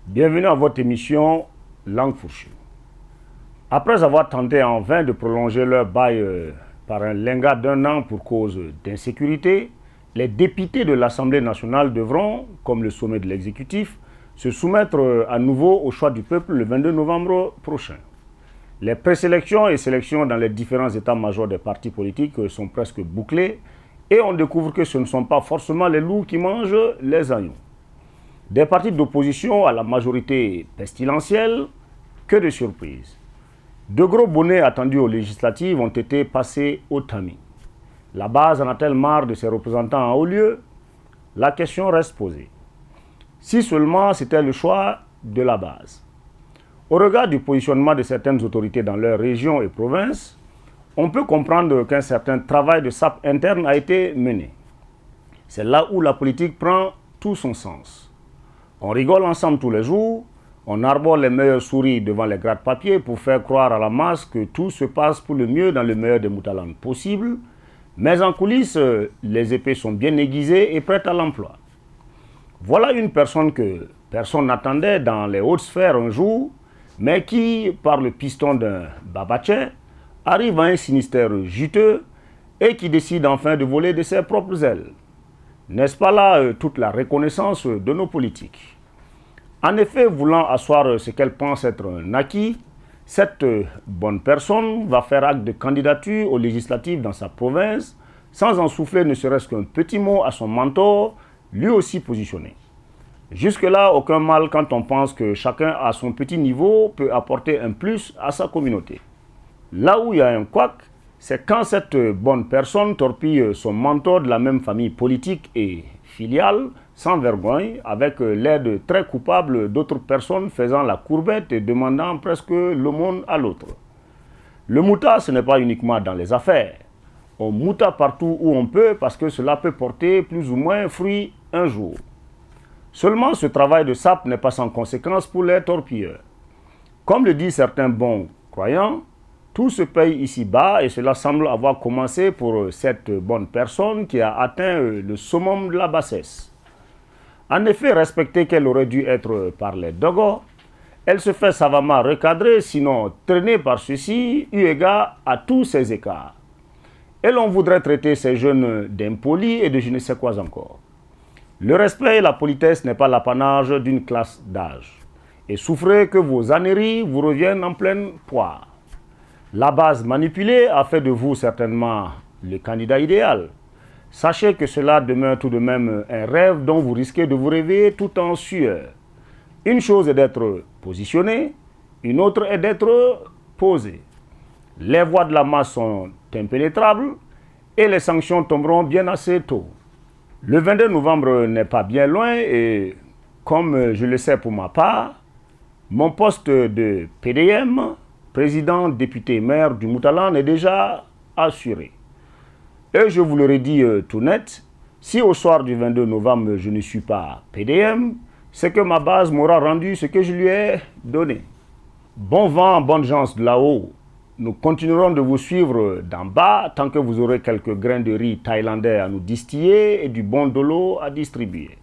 Bienvenue à votre émission Langue fourchue. Après avoir tenté en vain de prolonger leur bail par un lingat d'un an pour cause d'insécurité, les députés de l'Assemblée nationale devront, comme le sommet de l'exécutif, se soumettre à nouveau au choix du peuple le 22 novembre prochain. Les présélections et sélections dans les différents états-majors des partis politiques sont presque bouclées et on découvre que ce ne sont pas forcément les loups qui mangent les agneaux. Des partis d'opposition à la majorité pestilentielle, que de surprises. De gros bonnets attendus aux législatives ont été passés au tamis. La base en a-t-elle marre de ses représentants en haut lieu? La question reste posée. Si seulement c'était le choix de la base. Au regard du positionnement de certaines autorités dans leurs régions et provinces, on peut comprendre qu'un certain travail de sape interne a été mené. C'est là où la politique prend tout son sens. On rigole ensemble tous les jours, on arbore les meilleurs sourires devant les gratte-papiers pour faire croire à la masse que tout se passe pour le mieux dans le meilleur des moutalangues possibles, mais en coulisses, les épées sont bien aiguisées et prêtes à l'emploi. Voilà une personne que personne n'attendait dans les hautes sphères un jour, mais qui, par le piston d'un babatché, arrive à un sinistère juteux et qui décide enfin de voler de ses propres ailes. N'est-ce pas là toute la reconnaissance de nos politiques? En effet, voulant asseoir ce qu'elle pense être un acquis, cette bonne personne va faire acte de candidature aux législatives dans sa province sans en souffler ne serait-ce qu'un petit mot à son mentor, lui aussi positionné. Jusque-là, aucun mal quand on pense que chacun à son petit niveau peut apporter un plus à sa communauté. Là où il y a un couac, c'est quand cette bonne personne torpille son mentor de la même famille politique et filiale, sans vergogne, avec l'aide très coupable d'autres personnes faisant la courbette et demandant presque l'aumône à l'autre. Le mouta, ce n'est pas uniquement dans les affaires. On mouta partout où on peut parce que cela peut porter plus ou moins fruit un jour. Seulement, ce travail de sape n'est pas sans conséquence pour les torpilleurs. Comme le disent certains bons croyants, tout se paye ici-bas et cela semble avoir commencé pour cette bonne personne qui a atteint le summum de la bassesse. En effet, respectée qu'elle aurait dû être par les dogos, elle se fait savamment recadrer, sinon traîner par ceux-ci, eu égard à tous ces écarts. Et l'on voudrait traiter ces jeunes d'impolis et de je ne sais quoi encore. Le respect et la politesse n'est pas l'apanage d'une classe d'âge. Et souffrez que vos âneries vous reviennent en pleine poire. La base manipulée a fait de vous certainement le candidat idéal. Sachez que cela demeure tout de même un rêve dont vous risquez de vous réveiller tout en sueur. Une chose est d'être positionné, une autre est d'être posé. Les voies de la masse sont impénétrables et les sanctions tomberont bien assez tôt. Le 22 novembre n'est pas bien loin et, comme je le sais pour ma part, mon poste de PDM, président, député, maire du Moutalan, est déjà assuré. Et je vous l'aurais dit tout net, si au soir du 22 novembre je ne suis pas PDM, c'est que ma base m'aura rendu ce que je lui ai donné. Bon vent, bonne chance de là-haut. Nous continuerons de vous suivre d'en bas tant que vous aurez quelques grains de riz thaïlandais à nous distiller et du bon dolo à distribuer.